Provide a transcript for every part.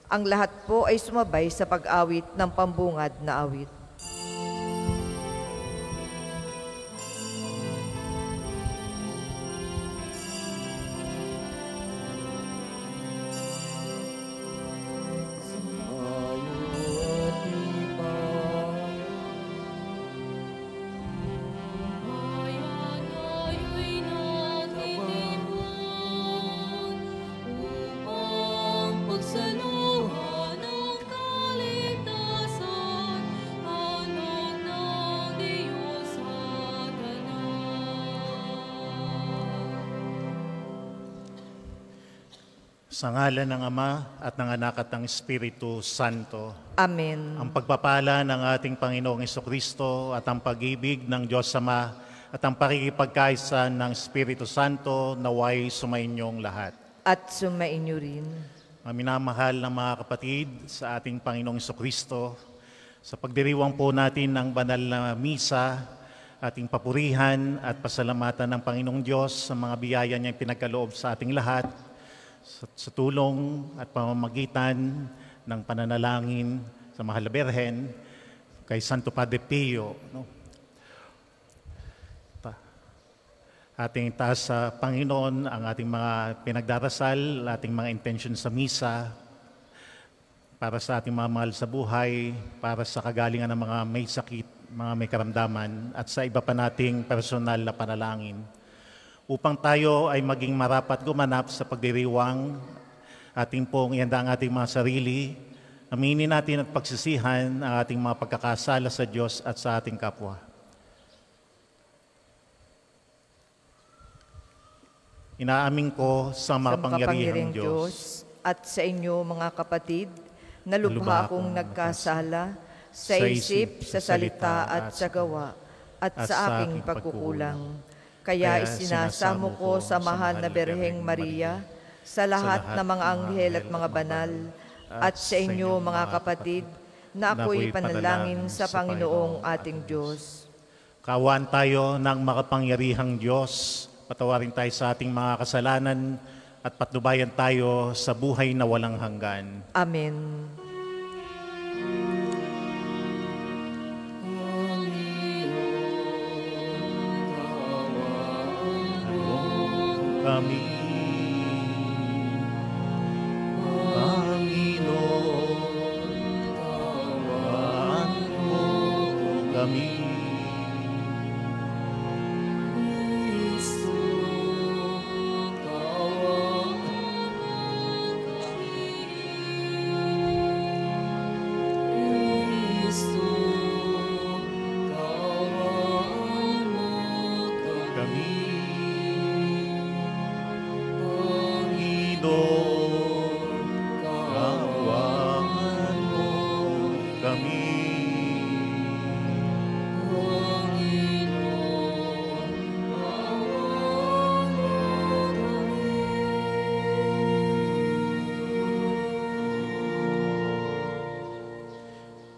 Ang lahat po ay sumabay sa pag-awit ng pambungad na awit. Sa ngalan ng Ama at ng Anak at ng Espiritu Santo. Amen. Ang pagpapala ng ating Panginoong Jesucristo at ang pag-ibig ng Diyos Ama at ang pakikipagkaisa ng Espiritu Santo naway sumainyong lahat. At sumainyo rin. Mga minamahal na mga kapatid sa ating Panginoong Jesucristo, sa pagdiriwang po natin ng banal na misa, ating papurihan at pasalamatan ng Panginoong Diyos sa mga biyaya niyang pinagkaloob sa ating lahat, sa tulong at pamamagitan ng pananalangin sa Mahal na Birhen, kay Santo Padre Pio. Ating taas sa Panginoon ang ating mga pinagdarasal, ating mga intention sa misa, para sa ating mga mahal sa buhay, para sa kagalingan ng mga may sakit, mga may karamdaman, at sa iba pa nating personal na panalangin. Upang tayo ay maging marapat gumanap sa pagdiriwang, ating pong ihanda ang ating mga sarili, aminin natin at pagsisihan ang ating mga pagkakasala sa Diyos at sa ating kapwa. Inaamin ko sa makapangyarihang Diyos at sa inyo mga kapatid, na lubha akong nagkasala sa isip, sa salita at sa gawa, at sa aking pagkukulang. Kaya isinasamo ko sa Mahal na Birheng Maria, sa lahat ng mga anghel at mga banal, at sa inyo mga kapatid, na ako'y panalangin sa Panginoong ating Diyos. Kaawaan tayo ng makapangyarihang Diyos, patawarin tayo sa ating mga kasalanan, at patnubayan tayo sa buhay na walang hanggan. Amen. Kami, Panginoon, tawaan mo kami. Kristo, tawaan mo kami. Kristo, tawaan mo kami. Kaawaan mo kami.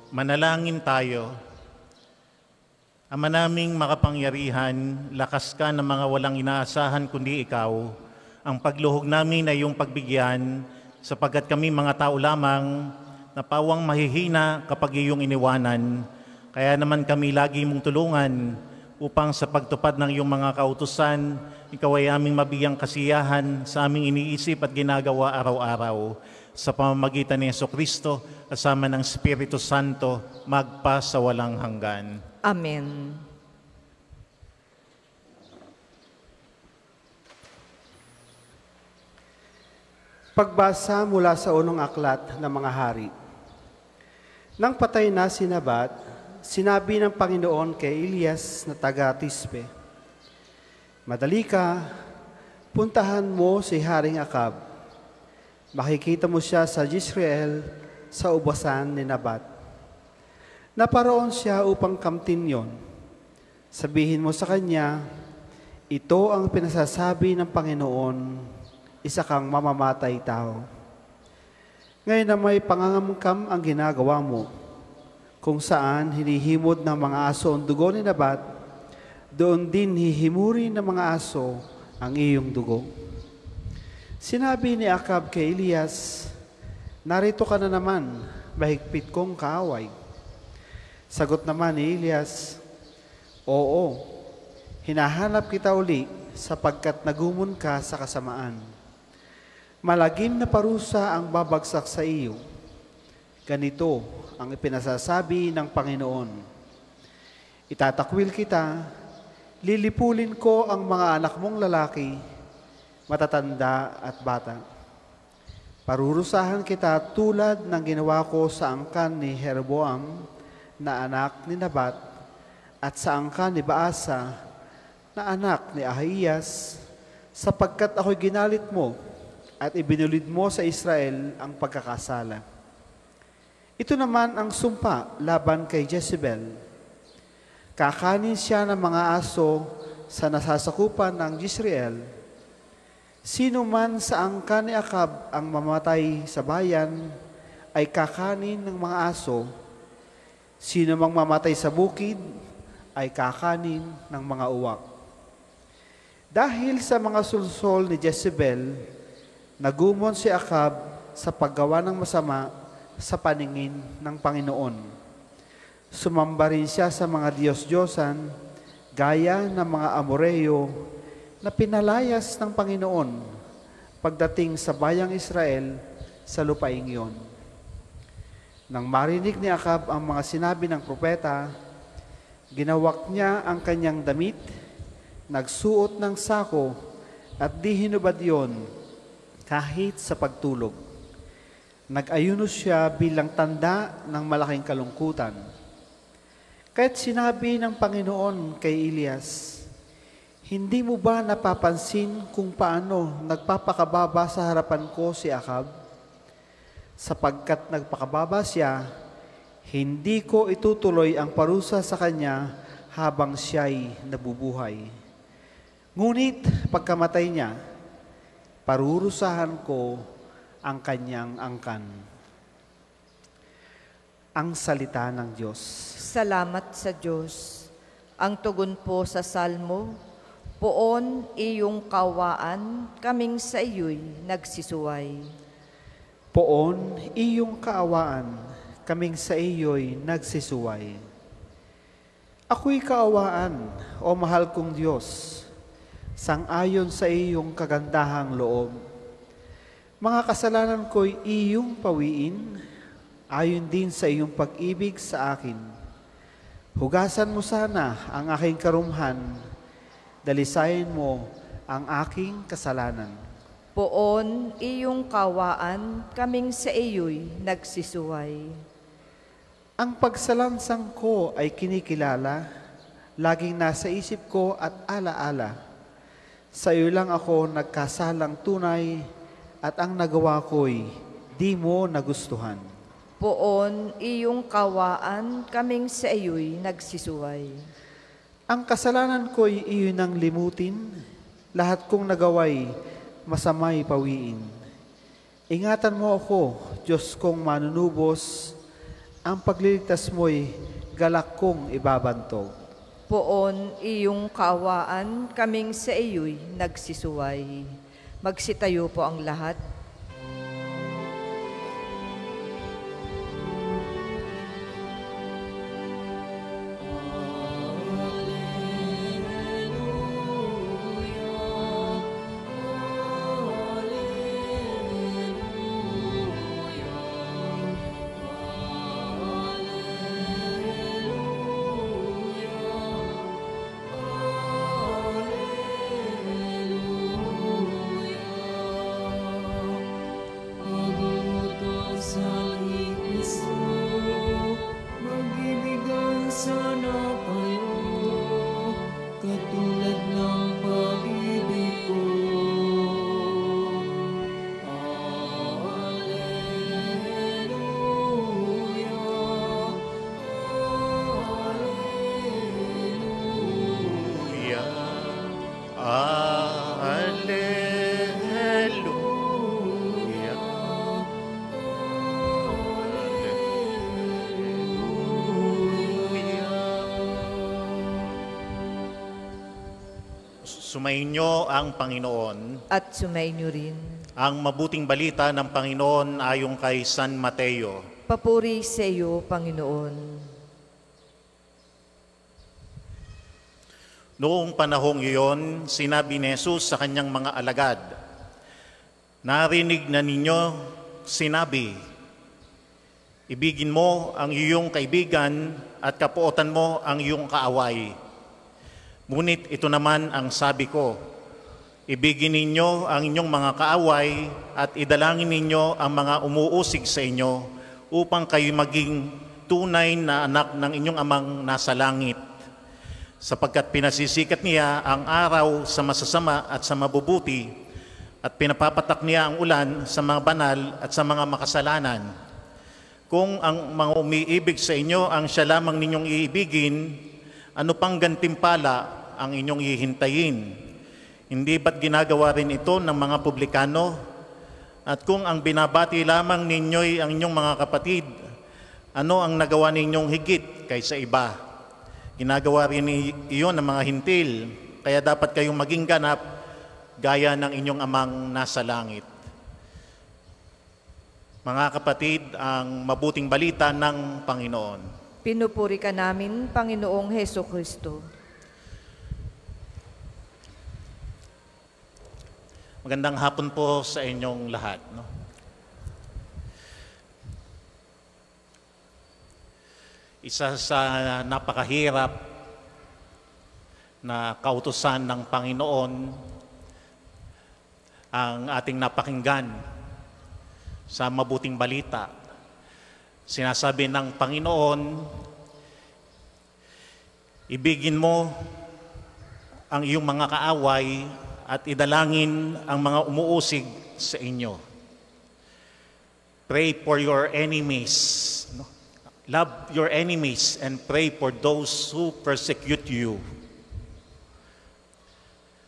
Manalangin tayo. Ama naming makapangyarihan, lakas ka ng mga walang inaasahan kundi ikaw. Ang pagluhog namin ay iyong pagbigyan, sapagkat kami mga tao lamang na pawang mahihina kapag iyong iniwanan. Kaya naman kami lagi mong tulungan upang sa pagtupad ng iyong mga kautusan, ikaw ay aming mabiyang kasiyahan sa aming iniisip at ginagawa araw-araw. Sa pamamagitan ni Jesucristo, kasama ng Espiritu Santo, magpa sa walang hanggan. Amen. Pagbasa mula sa unang aklat ng mga hari. Nang patay na si Nabat, sinabi ng Panginoon kay Elias na taga-Tisbe, "Madali ka, puntahan mo si Haring Akab. Makikita mo siya sa Jezreel sa ubasan ni Nabat. Naparoon siya upang kamtin yon. Sabihin mo sa kanya, ito ang pinasasabi ng Panginoon, isa kang mamamatay tao. Ngayon na may pangangamkam ang ginagawa mo, kung saan hinihimod ng mga aso ang dugo ni Nabat, doon din hihimurin ng mga aso ang iyong dugo." Sinabi ni Akab kay Elias, narito ka na naman, mahigpit kong kaaway. Sagot naman ni Elias, oo, hinahanap kita uli sapagkat nagumon ka sa kasamaan. Malagim na parusa ang babagsak sa iyo. Ganito ang ipinasasabi ng Panginoon. Itatakwil kita, lilipulin ko ang mga anak mong lalaki, matatanda at bata. Parurusahan kita tulad ng ginawa ko sa angkan ni Jeroboam na anak ni Nabat at sa angkan ni Baasa na anak ni Ahiyas, sapagkat ako'y ginalit mo at ibinulid mo sa Israel ang pagkakasala. Ito naman ang sumpa laban kay Jezebel. Kakanin siya ng mga aso sa nasasakupan ng Jezreel. Sino man sa angkan ni Akab ang mamatay sa bayan ay kakanin ng mga aso. Sino mang mamatay sa bukid ay kakanin ng mga uwak. Dahil sa mga sulsol ni Jezebel, nagumon si Akab sa paggawa ng masama sa paningin ng Panginoon. Sumamba rin siya sa mga Diyos-Diyosan, gaya ng mga Amoreo na pinalayas ng Panginoon pagdating sa bayang Israel sa lupaing iyon. Nang marinig ni Akab ang mga sinabi ng propeta, ginawak niya ang kanyang damit, nagsuot ng sako at di hinubad yon kahit sa pagtulog. Nag-ayuno siya bilang tanda ng malaking kalungkutan. Kaya't sinabi ng Panginoon kay Elias, hindi mo ba napapansin kung paano nagpapakababa sa harapan ko si Akab? Sapagkat nagpakababa siya, hindi ko itutuloy ang parusa sa kanya habang siya'y nabubuhay. Ngunit pagkamatay niya, parurusahan ko ang kanyang angkan. Ang salita ng Diyos. Salamat sa Diyos. Ang tugon po sa salmo, poon iyong kawaan, kaming sa iyo'y nagsisuway. Poon iyong kaawaan, kaming sa iyo'y nagsisuway. Ako'y kaawaan, o mahal kong Diyos, sang-ayon sa iyong kagandahang loob. Mga kasalanan ko'y iyong pawiin, ayon din sa iyong pag-ibig sa akin. Hugasan mo sana ang aking karumhan, dalisayin mo ang aking kasalanan. Poon iyong kawaan, kaming sa iyo'y nagsisuway. Ang pagsalansang ko ay kinikilala, laging nasa isip ko at alaala. Sa iyo lang ako nagkasalang tunay, at ang nagawa ko'y di mo nagustuhan. Poon iyong kawaan, kaming sa iyo'y nagsisuway. Ang kasalanan ko'y iyon ang limutin, lahat kong nagaway masamay pawiin. Ingatan mo ako, Diyos kong manunubos, ang pagliligtas mo'y galak kong ibabantog. Poon iyong kaawaan, kaming sa iyo'y nagsisuway. Magsitayo po ang lahat. Sumainyo ang Panginoon At sumainyo rin. Ang mabuting balita ng Panginoon ayon kay San Mateo. Papuri sa iyo, Panginoon. Noong panahong iyon, sinabi ni Jesus sa kanyang mga alagad, "Narinig na ninyo, sinabi, ibigin mo ang iyong kaibigan at kapuotan mo ang iyong kaaway. Ngunit ito naman ang sabi ko, ibigin ninyo ang inyong mga kaaway at idalangin ninyo ang mga umuusig sa inyo upang kayo maging tunay na anak ng inyong amang nasa langit. Sapagkat pinasisikat niya ang araw sa masasama at sa mabubuti at pinapapatak niya ang ulan sa mga banal at sa mga makasalanan. Kung ang mga umiibig sa inyo ang siya lamang ninyong iibigin, ano pang gantimpala ang inyong hihintayin? Hindi ba't ginagawa rin ito ng mga publikano? At kung ang binabati lamang ninyo'y ang inyong mga kapatid, ano ang nagawa ninyong higit kaysa iba? Ginagawa rin iyon ng mga hintil, kaya dapat kayong maging ganap gaya ng inyong amang nasa langit." Mga kapatid, ang mabuting balita ng Panginoon. Pinupuri ka namin, Panginoong Hesukristo. Magandang hapon po sa inyong lahat. No? Isa sa napakahirap na kautusan ng Panginoon ang ating napakinggan sa mabuting balita. Sinasabi ng Panginoon, ibigin mo ang iyong mga kaaway at idalangin ang mga umuusig sa inyo. Pray for your enemies. No? Love your enemies and pray for those who persecute you.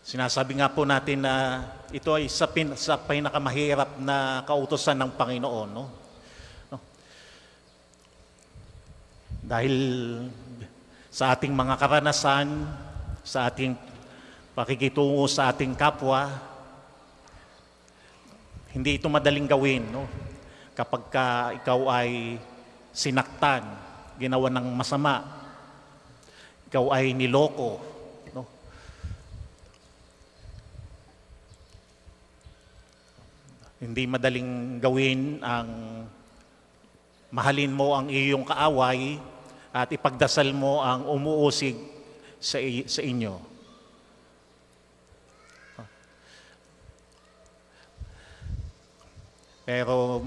Sinasabi nga po natin na ito ay sa pinakamahirap na kautusan ng Panginoon. No? No? Dahil sa ating mga karanasan, sa ating pakikitungo sa ating kapwa, hindi ito madaling gawin. No? Kapag ikaw ay sinaktan, ginawa ng masama, ikaw ay niloko, no? Hindi madaling gawin ang mahalin mo ang iyong kaaway at ipagdasal mo ang umuusig sa inyo. Pero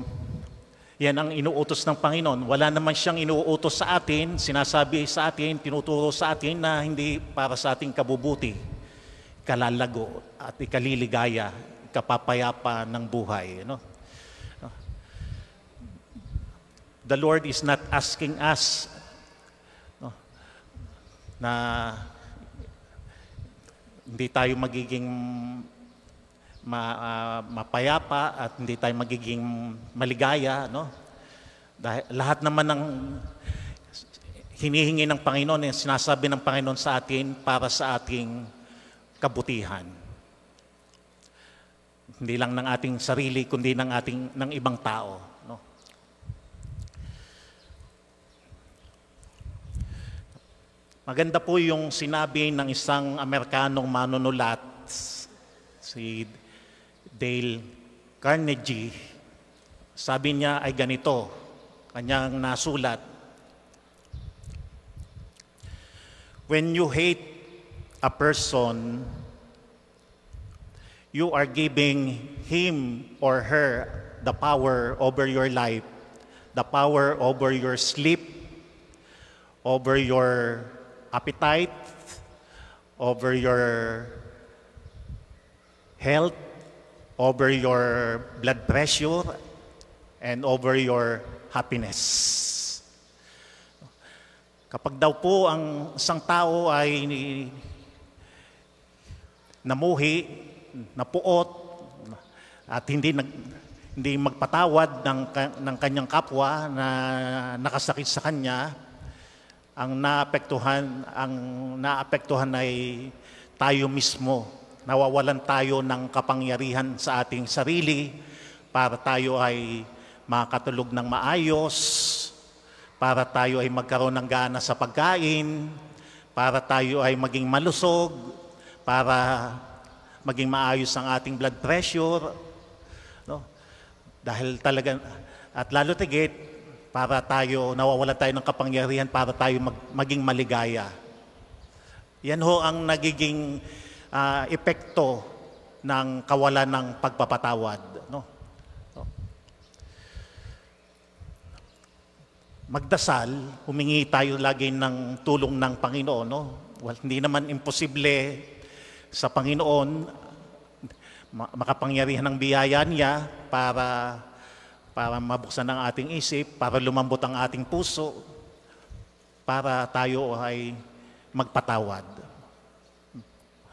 yan ang inuutos ng Panginoon. Wala naman siyang inuutos sa atin, sinasabi sa atin, tinuturo sa atin na hindi para sa ating kabubuti, kalalago at ikaliligaya, kapapayapa ng buhay. No? The Lord is not asking us na hindi tayo magiging mapayapa at hindi tayo magiging maligaya, no? Dahil lahat naman ng hinihingi ng Panginoon, sinasabi ng Panginoon sa atin para sa ating kabutihan. Hindi lang ng ating sarili, kundi ng ibang tao, no? Maganda po yung sinabi ng isang Amerikanong manunulat, si Dale Carnegie. Sabi niya ay ganito, kanyang nasulat, "When you hate a person, you are giving him or her the power over your life, the power over your sleep, over your appetite, over your health, over your blood pressure, and over your happiness." Kapag daw po ang isang tao ay namuhi, napuot, at hindi magpatawad ng kanyang kapwa na nakasakit sa kanya, ang naapektuhan ay tayo mismo nawawalan tayo ng kapangyarihan sa ating sarili para tayo ay makatulog ng maayos, para tayo ay magkaroon ng gana sa pagkain, para tayo ay maging malusog, para maging maayos ang ating blood pressure, no? Dahil talaga, at lalo tigit, para tayo, nawawalan tayo ng kapangyarihan para tayo maging maligaya. Yan ho ang nagiging epekto ng kawalan ng pagpapatawad. No? Magdasal, humingi tayo lagi ng tulong ng Panginoon. No? Well, hindi naman imposible sa Panginoon makapangyarihan ng biyaya niya para mabuksan ang ating isip, para lumambot ang ating puso, para tayo ay magpatawad.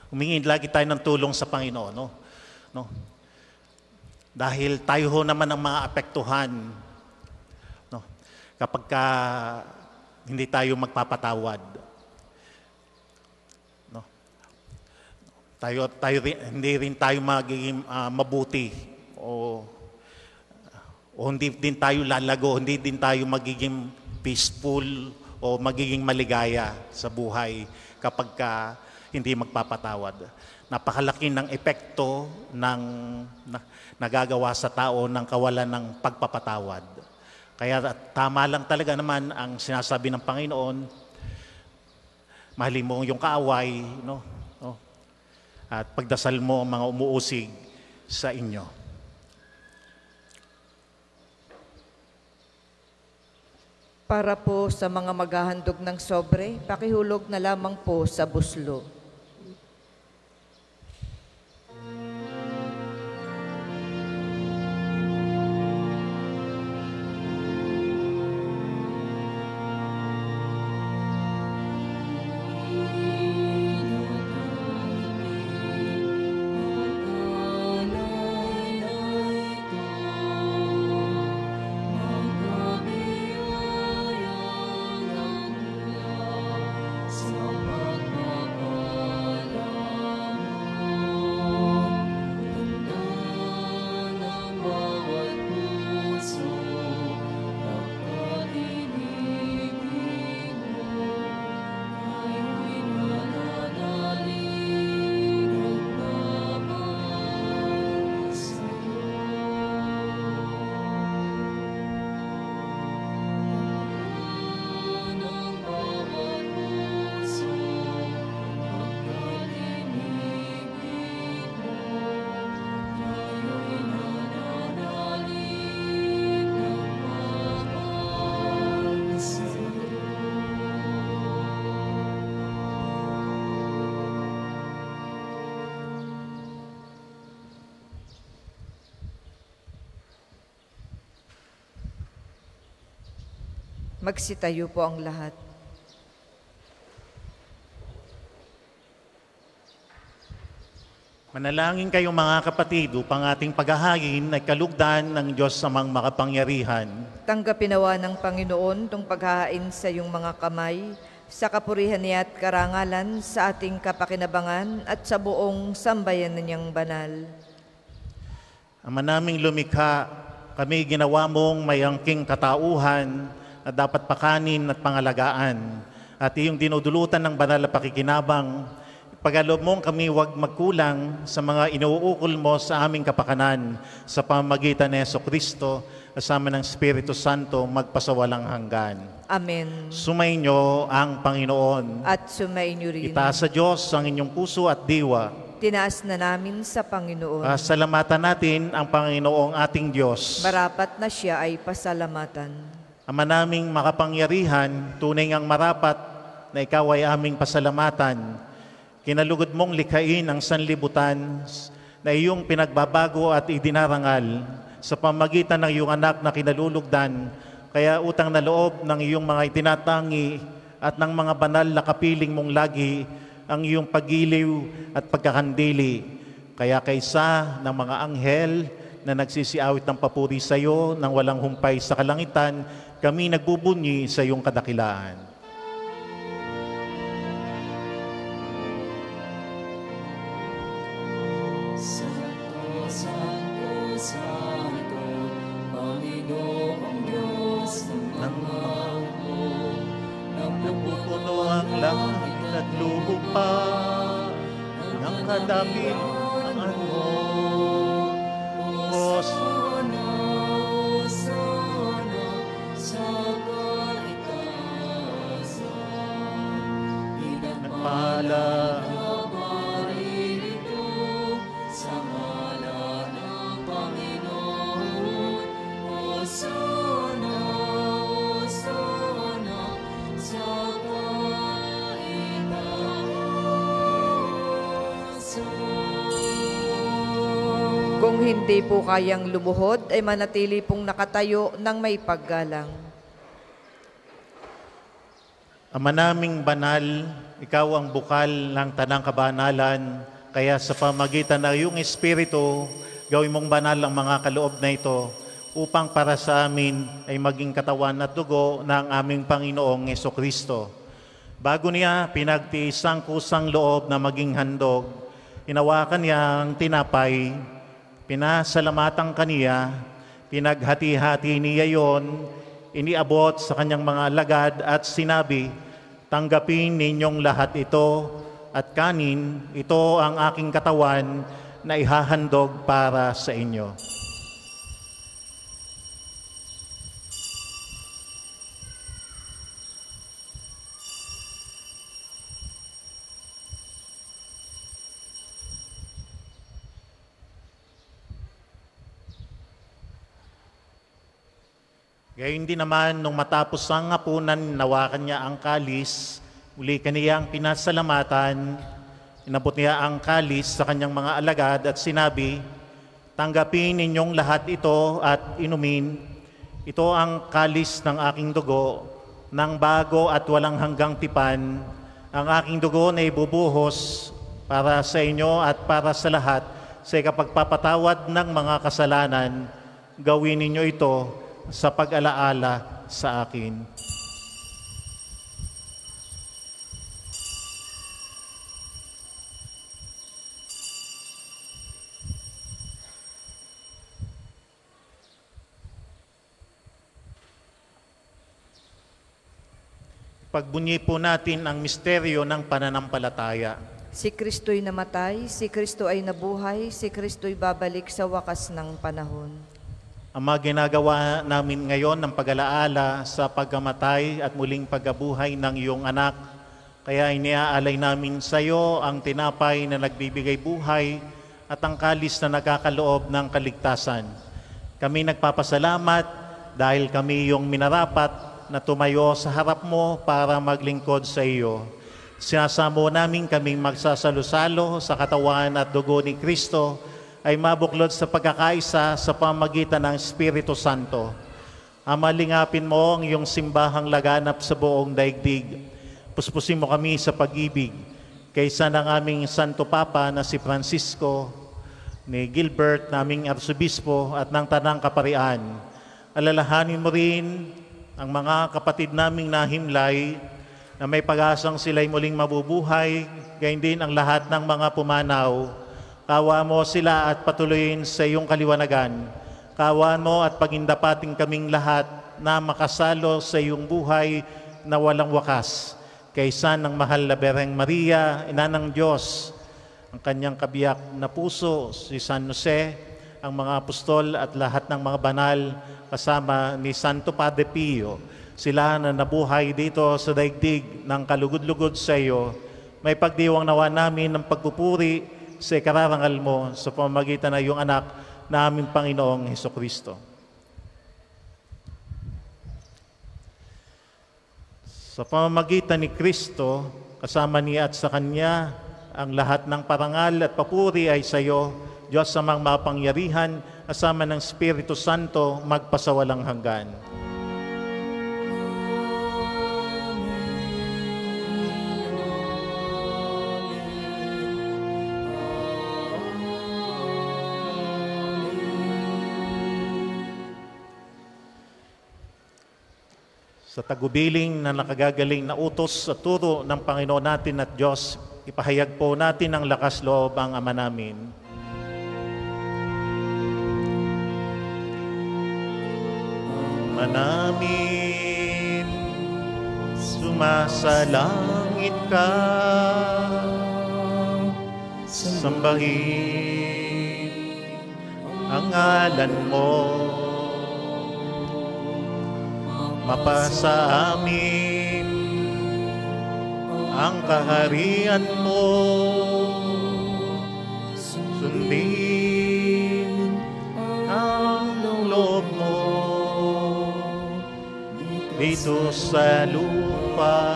Humingi lagi tayo ng tulong sa Panginoon. No? Dahil tayo ho naman ang mga apektuhan, no? Kapag hindi tayo magpapatawad. No? Hindi rin tayo magiging mabuti o hindi din tayo lalago, hindi din tayo magiging peaceful o magiging maligaya sa buhay kapag hindi magpapatawad. Napakalaki ng epekto ng nagagawa sa tao ng kawalan ng pagpapatawad. Kaya tama lang talaga naman ang sinasabi ng Panginoon, mahalin mo yung kaaway, no? At pagdasal mo ang mga umuusig sa inyo. Para po sa mga maghahandog ng sobre, pakihulog na lamang po sa buslo. Magsitayo po ang lahat. Manalangin kayo mga kapatid upang ating paghahangin ay kalugdan ng Diyos amang makapangyarihan. Tanggapin nawa ng Panginoon itong paghahain sa iyong mga kamay, sa kapurihan niya at karangalan, sa ating kapakinabangan at sa buong sambayan niyang banal. Ama naming lumikha, kami ginawa mong may angking katauhan at dapat pakanin at pangalagaan. At iyong dinudulutan ng banal na pakikinabang, pagkaloob mong kami huwag magkulang sa mga inuukol mo sa aming kapakanan sa pamamagitan ni Jesucristo, kasama ng Espiritu Santo, magpasawalang hanggan. Amen. Sumainyo ang Panginoon. At sumainyo rin. Itaas sa Diyos ang inyong puso at diwa. Tinaas na namin sa Panginoon. Salamatan natin ang Panginoong ating Diyos. Marapat na siya ay pasalamatan. Ama naming makapangyarihan, tunay ngang marapat na ikaw ay aming pasalamatan. Kinalugod mong likhain ang sanlibutan na iyong pinagbabago at idinarangal sa pamagitan ng iyong anak na kinalulugdan. Kaya utang na loob ng iyong mga itinatangi at ng mga banal na kapiling mong lagi ang iyong pagiliw at pagkakandili. Kaya kaysa ng mga anghel na nagsisiawit ng papuri sa iyo nang walang humpay sa kalangitan, kami nagbubunyi sa iyong kadakilaan. dakil ang ano. Hosanna, Hosanna, sa kaitaasan. Nagpala Naparito sa ngalan ng Panginoon. Hosanna, Hosanna, sa kaitaasan. Kung hindi po kayang lumuhod, ay manatili pong nakatayo ng may paggalang. Ama naming banal, ikaw ang bukal ng tanang kabanalan, kaya sa pamagitan ng iyong Espiritu, gawin mong banal ang mga kaloob na ito, upang para sa amin ay maging katawan at dugo ng aming Panginoong Hesukristo. Bago niya pinagtiis ang kusang loob na maging handog, hinawakan niya ang tinapay, pinasalamatan kaniya, pinaghati-hati niya yon, iniabot sa kanyang mga alagad at sinabi, "Tanggapin ninyong lahat ito at kanin, ito ang aking katawan na ihahandog para sa inyo." Gayon din naman, nung matapos ang hapunan, nawakan niya ang kalis, muli kaniyang pinasalamatan, inabot niya ang kalis sa kanyang mga alagad at sinabi, "Tanggapin ninyong lahat ito at inumin. Ito ang kalis ng aking dugo, ng bago at walang hanggang tipan. Ang aking dugo na ibubuhos para sa inyo at para sa lahat sa ikapagpapatawad ng mga kasalanan. Gawin ninyo ito sa pag-alaala sa akin." Pagbunyi po natin ang misteryo ng pananampalataya. Si Kristo'y namatay, si Kristo ay nabuhay, si Kristo'y babalik sa wakas ng panahon. Ama, ginagawa namin ngayon ng pag-alaala sa pagkamatay at muling pagkabuhay ng iyong anak. Kaya iniaalay namin sa iyo ang tinapay na nagbibigay buhay at ang kalis na nagkakaloob ng kaligtasan. Kami nagpapasalamat dahil kami yung minarapat na tumayo sa harap mo para maglingkod sa iyo. Sinasamo namin kaming magsasalo-salo sa katawan at dugo ni Kristo ay mabuklod sa pagkakaisa sa pamagitan ng Espiritu Santo. Ama, lingapin mo ang iyong simbahang laganap sa buong daigdig. Puspusin mo kami sa pag-ibig kaysa ng aming Santo Papa na si Francisco, ni Gilbert, naming Arsobispo at ng Tanang Kaparian. Alalahanin mo rin ang mga kapatid naming nahimlay na may pag-asang sila'y muling mabubuhay, gayon din ang lahat ng mga pumanaw. Kaawaan mo sila at patuloyin sa iyong kaliwanagan. Kaawaan mo at pagindapating kaming lahat na makasalo sa iyong buhay na walang wakas. Kaysa ng mahal na Bereng Maria, Ina ng Diyos, ang kanyang kabiyak na puso, si San Jose, ang mga apostol at lahat ng mga banal, kasama ni Santo Padre Pio, sila na nabuhay dito sa daigdig ng kalugod-lugod sa iyo, may pagdiwang nawa namin ng pagpupuri sa ikararangal mo sa pamamagitan ng iyong anak na aming Panginoong Hesukristo. Sa pamamagitan ni Kristo, kasama niya at sa Kanya, ang lahat ng parangal at papuri ay sa iyo, Diyos amang mapangyarihan, kasama ng Espiritu Santo, magpasawalang hanggan. Sa tagubiling na nakagagaling na utos at turo ng Panginoon natin at Diyos, ipahayag po natin ang lakas loob ang Ama namin. Ama namin, sumasalangit ka, sambahin ang ngalan mo. Mapasa amin ang kaharian mo. Sundin ang loob mo dito sa lupa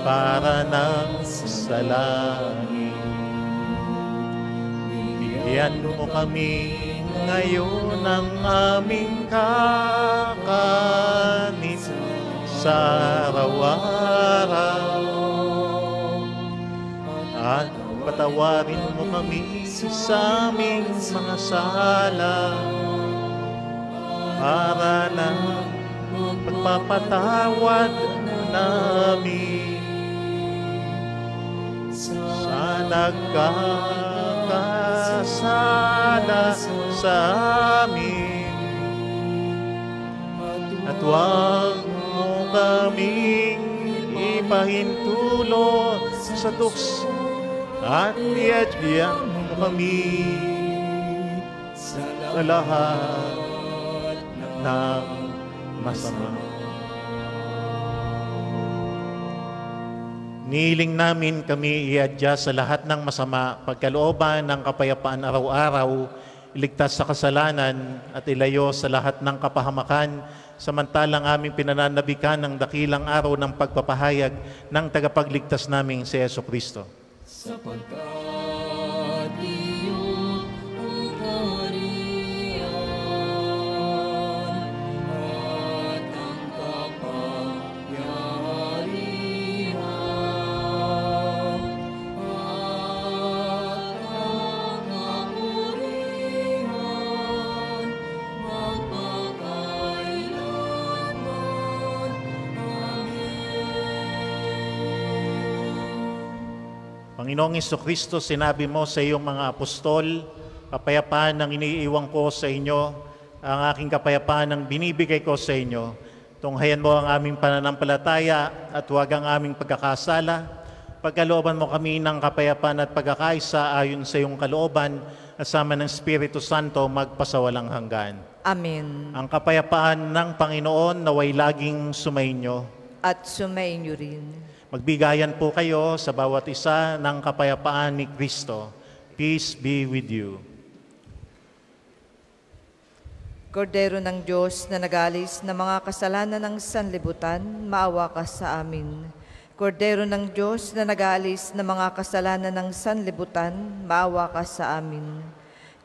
para ng sa langit. Bigyan mo kami ngayon ng aming kakanin sa araw-araw, at patawarin mo kami sa aming mga sala para ng pagpapatawad namin sa nagkakasala sa amin. At huwag mo kaming ipahintulo sa tukso, at iadyan mo kami sa lahat ng masama. Nihiling namin kami iadya sa lahat ng masama, pagkalooban ng kapayapaan araw-araw, iligtas sa kasalanan at ilayo sa lahat ng kapahamakan, samantalang aming pinananabikan ng dakilang araw ng pagpapahayag ng tagapagligtas naming si Jesucristo. Sapagkat iyon ang kaharian at ang kapangyarihan at ang kapurihan magpakailanman. Panginoong Jesucristo, sinabi mo sa iyong mga apostol, kapayapaan ang iniiwan ko sa inyo, ang aking kapayapaan ang binibigay ko sa inyo. Tunghayan mo ang aming pananampalataya at huwag ang aming pagkakasala. Pagkalooban mo kami ng kapayapaan at pagkakaisa ayon sa iyong kalooban, kasama ng Espiritu Santo magpasawalang hanggan. Amen. Ang kapayapaan ng Panginoon naway laging sumainyo. At sumainyo rin. Magbigayan po kayo sa bawat isa ng kapayapaan ni Kristo. Peace be with you. Kordero ng Diyos na nagalis ng mga kasalanan ng sanlibutan, maawa ka sa amin. Kordero ng Diyos na nagalis ng mga kasalanan ng sanlibutan, maawa ka sa amin.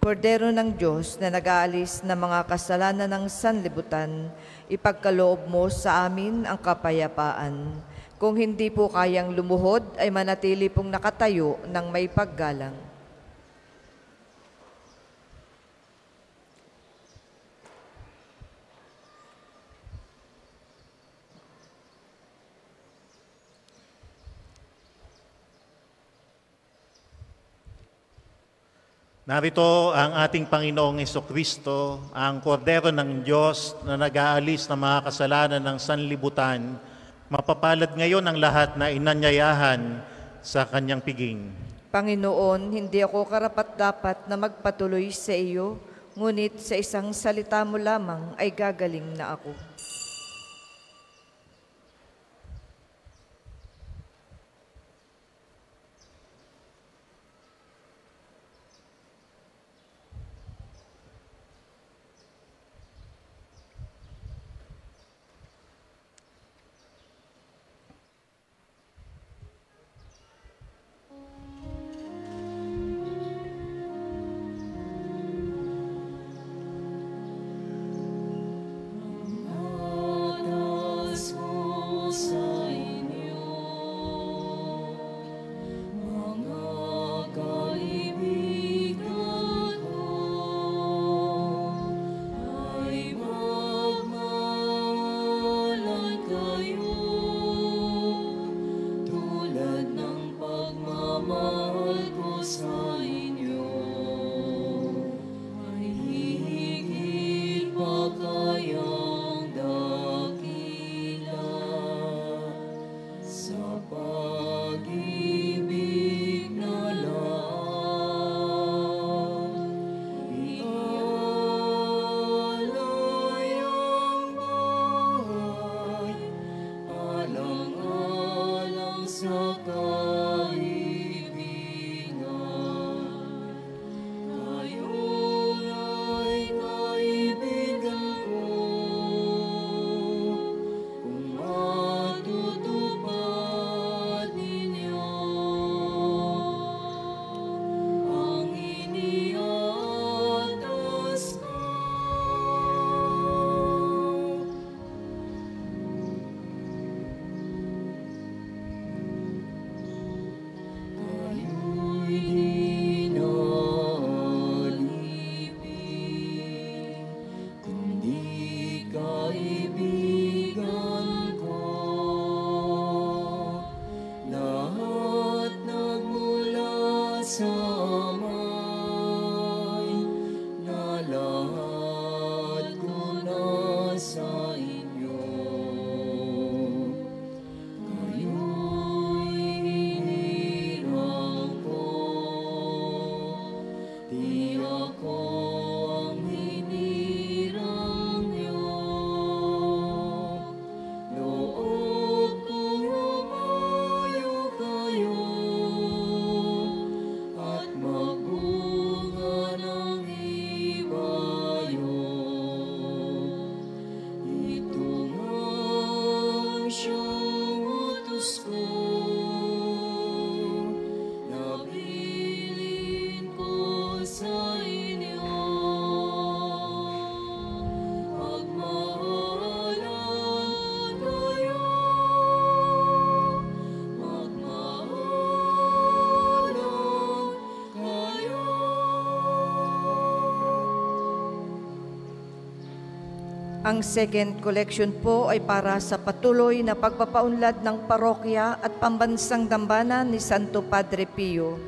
Kordero ng Diyos na nag-aalis ng mga kasalanan ng sanlibutan, ipagkaloob mo sa amin ang kapayapaan. Kung hindi po kayang lumuhod, ay manatili pong nakatayo ng may paggalang. Narito ang ating Panginoong Jesucristo, ang kordero ng Diyos na nag-aalis ng mga kasalanan ng sanlibutan. Mapapalad ngayon ang lahat na inanyayahan sa kanyang piging. Panginoon, hindi ako karapat-dapat na magpatuloy sa iyo, ngunit sa isang salita mo lamang ay gagaling na ako. Ang second collection po ay para sa patuloy na pagpapaunlad ng parokya at pambansang dambana ni Santo Padre Pio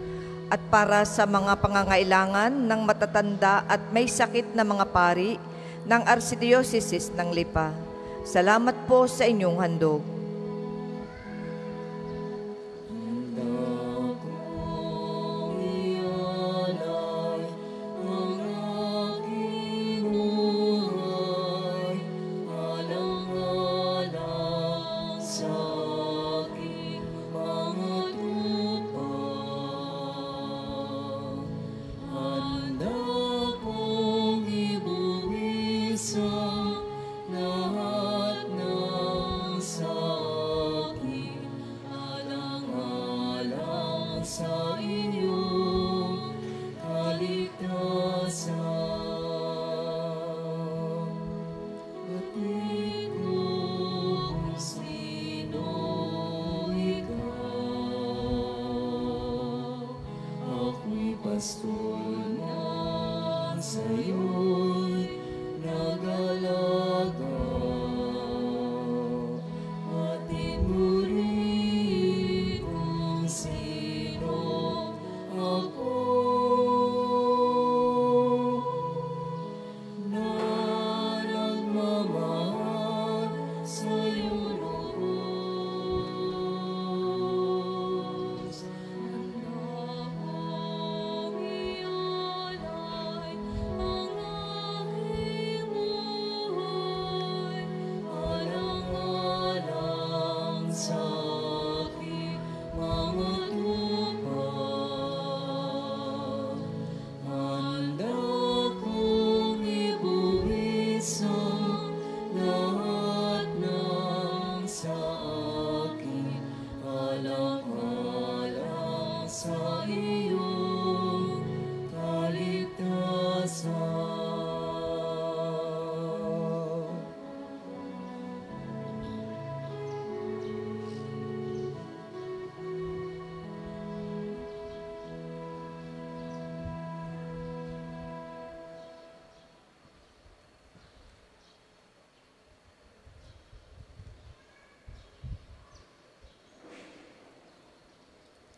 at para sa mga pangangailangan ng matatanda at may sakit na mga pari ng Archdiocese ng Lipa. Salamat po sa inyong handog.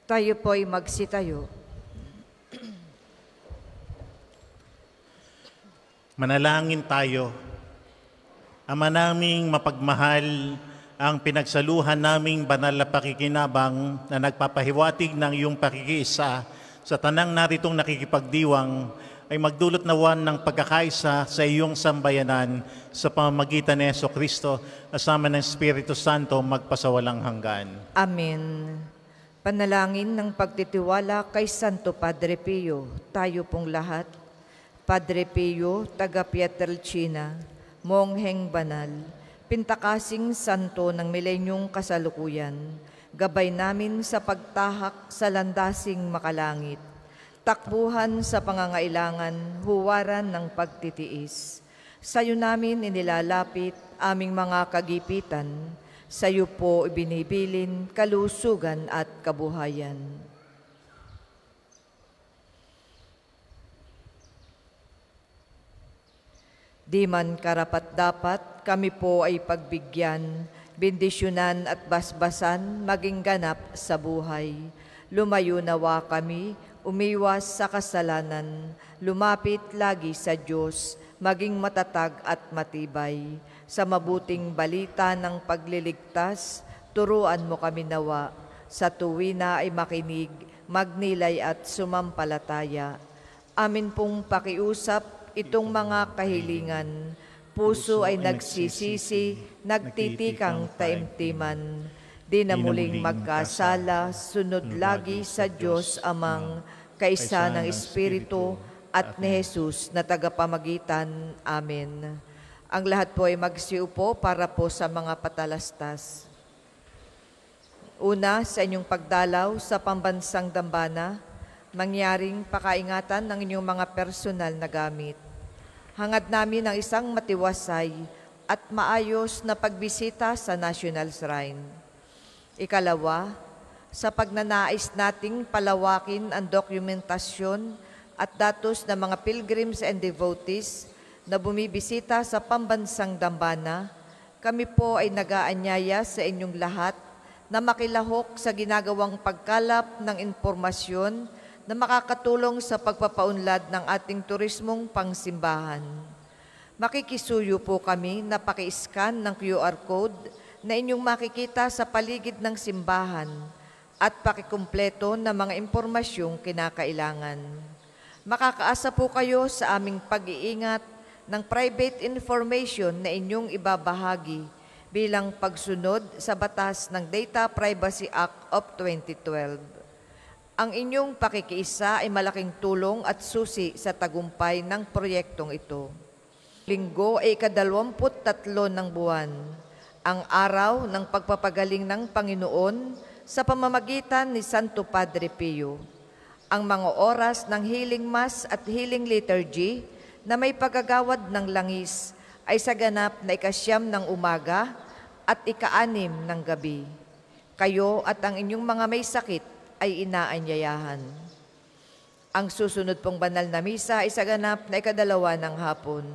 Tayo po'y magsitayo. Manalangin tayo. Ama naming mapagmahal, ang pinagsaluhan naming banal na pakikinabang na nagpapahiwatig ng iyong pakikiisa sa tanang naritong nakikipagdiwang ay magdulot nawan ng pagkakaisa sa iyong sambayanan sa pamamagitan ni Jesucristo kasama ng Espiritu Santo magpasawalang hanggan. Amen. Panalangin ng pagtitiwala kay Santo Padre Pio, tayo pong lahat. Padre Pio, taga Pietrelcina, mongheng banal, pintakasing santo ng milenyong kasalukuyan, gabay namin sa pagtahak sa landasing makalangit, takbuhan sa pangangailangan, huwaran ng pagtitiis. Sa'yo namin inilalapit aming mga kagipitan, sa'yo po ibinibilin kalusugan at kabuhayan. Di man karapat-dapat, kami po ay pagbigyan, bendisyonan at basbasan, maging ganap sa buhay. Lumayo nawa kami, umiwas sa kasalanan, lumapit lagi sa Diyos, maging matatag at matibay. Sa mabuting balita ng pagliligtas, turuan mo kami nawa. Sa tuwina ay makinig, magnilay at sumampalataya. Amin pong pakiusap itong mga kahilingan. Puso ay nagsisisi, nagtitikang taimtiman. Di na muling magkasala, sunod lagi sa Diyos Amang, kaisa ng Espiritu at ni Jesus na tagapamagitan. Amen. Ang lahat po ay magsiupo para po sa mga patalastas. Una, sa inyong pagdalaw sa pambansang dambana, mangyaring pakaingatan ng inyong mga personal na gamit. Hangad namin ang isang matiwasay at maayos na pagbisita sa National Shrine. Ikalawa, sa pagnanais nating palawakin ang dokumentasyon at datos ng mga pilgrims and devotees na bumibisita sa pambansang dambana, kami po ay nag-aanyaya sa inyong lahat na makilahok sa ginagawang pagkalap ng impormasyon na makakatulong sa pagpapaunlad ng ating turismong pangsimbahan. Makikisuyo po kami na paki-scan ng QR code na inyong makikita sa paligid ng simbahan at pakikumpleto ng mga impormasyong kinakailangan. Makakaasa po kayo sa aming pag-iingat ng private information na inyong ibabahagi bilang pagsunod sa batas ng Data Privacy Act of 2012. Ang inyong pakikiisa ay malaking tulong at susi sa tagumpay ng proyektong ito. Linggo ay ika-23 ng buwan, ang araw ng pagpapagaling ng Panginoon sa pamamagitan ni Santo Padre Pio. Ang mga oras ng healing mass at healing liturgy na may pagagawad ng langis ay sa ganap na ika-9 ng umaga at ika-6 ng gabi. Kayo at ang inyong mga may sakit ay inaanyayahan. Ang susunod pong banal na misa ay sa ganap na ika-2 ng hapon.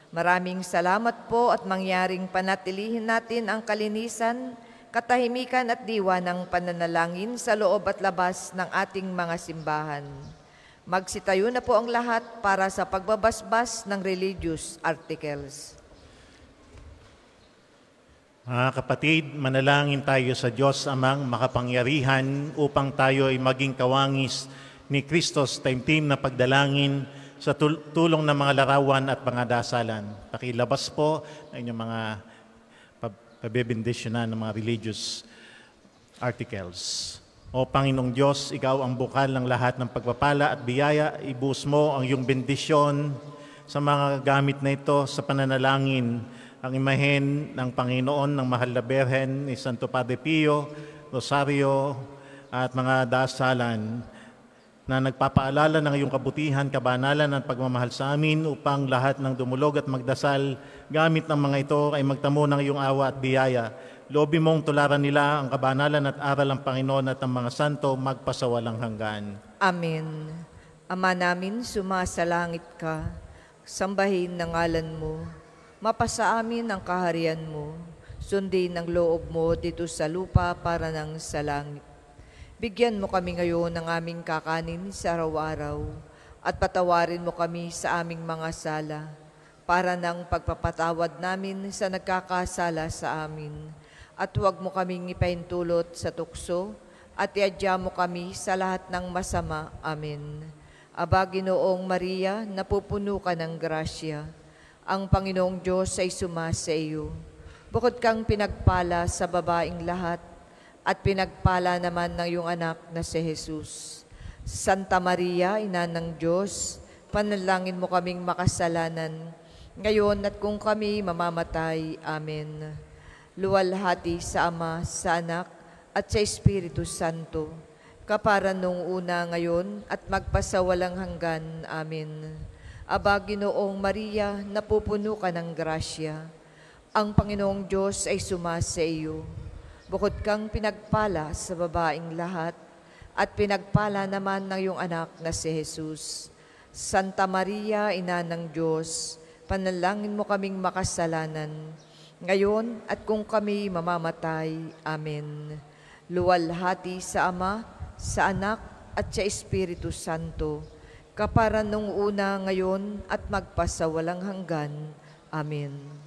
Maraming salamat po at mangyaring panatilihin natin ang kalinisan, katahimikan at diwa ng pananalangin sa loob at labas ng ating mga simbahan. Magsitayo na po ang lahat para sa pagbabasbas ng religious articles. Mga kapatid, manalangin tayo sa Diyos Amang makapangyarihan upang tayo ay maging kawangis ni Kristo sa taimtim na pagdalangin sa tulong ng mga larawan at mga dasalan. Pakilabas po ang inyong mga pabibindisyonan ng mga religious articles. O Panginoong Diyos, Ikaw ang bukal ng lahat ng pagpapala at biyaya. Ibuhos mo ang iyong bendisyon sa mga gamit na ito sa pananalangin, ang imahen ng Panginoon ng Mahal na Berhen ni Santo Padre Pio, Rosario at mga dasalan na nagpapaalala ng iyong kabutihan, kabanalan at pagmamahal sa amin upang lahat ng dumulog at magdasal gamit ng mga ito ay magtamo ng iyong awa at biyaya. Loobin mong tularan nila ang kabanalan at aral ng Panginoon at ang mga santo magpasawalang hanggan. Amen. Ama namin, sumasalangit ka, sambahin ng ngalan mo. Mapasa amin ang kaharian mo, sundin ang loob mo dito sa lupa para ng sa langit. Bigyan mo kami ngayon ng aming kakanin sa araw-araw at patawarin mo kami sa aming mga sala para ng pagpapatawad namin sa nagkakasala sa amin. At huwag mo kaming ipahintulot sa tukso at iadya mo kami sa lahat ng masama. Amen. Aba, Ginoong Maria, napupuno ka ng grasya. Ang Panginoong Diyos ay sumasa iyo. Bukod kang pinagpala sa babaing lahat, at pinagpala naman ng iyong anak na si Jesus. Santa Maria, Ina ng Diyos, panalangin mo kaming makasalanan, ngayon at kung kami mamamatay. Amen. Luwalhati sa Ama, sa Anak, at sa Espiritu Santo, kapara nung una ngayon at magpasawalang hanggan. Amen. Aba, Ginoong Maria, napupuno ka ng grasya. Ang Panginoong Diyos ay sumasa iyo. Bukod kang pinagpala sa babaing lahat, at pinagpala naman ng iyong anak na si Jesus. Santa Maria, Ina ng Diyos, panalangin mo kaming makasalanan, ngayon at kung kami mamamatay. Amen. Luwalhati sa Ama, sa Anak, at sa Espiritu Santo, kapara nung una, ngayon, at magpasawalang hanggan. Amen.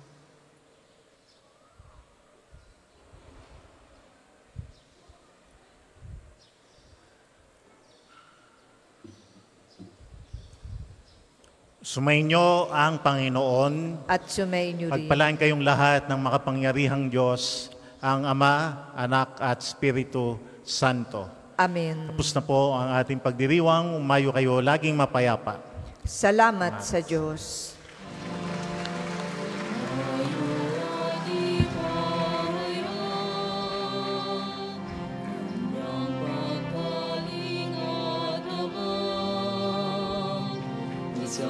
Sumainyo ang Panginoon. At sumainyo rin. Pagpalaan kayong lahat ng makapangyarihang Diyos, ang Ama, Anak at Espiritu Santo. Amen. Tapos na po ang ating pagdiriwang. Umayo kayo laging mapayapa. Salamat sa Diyos. Sa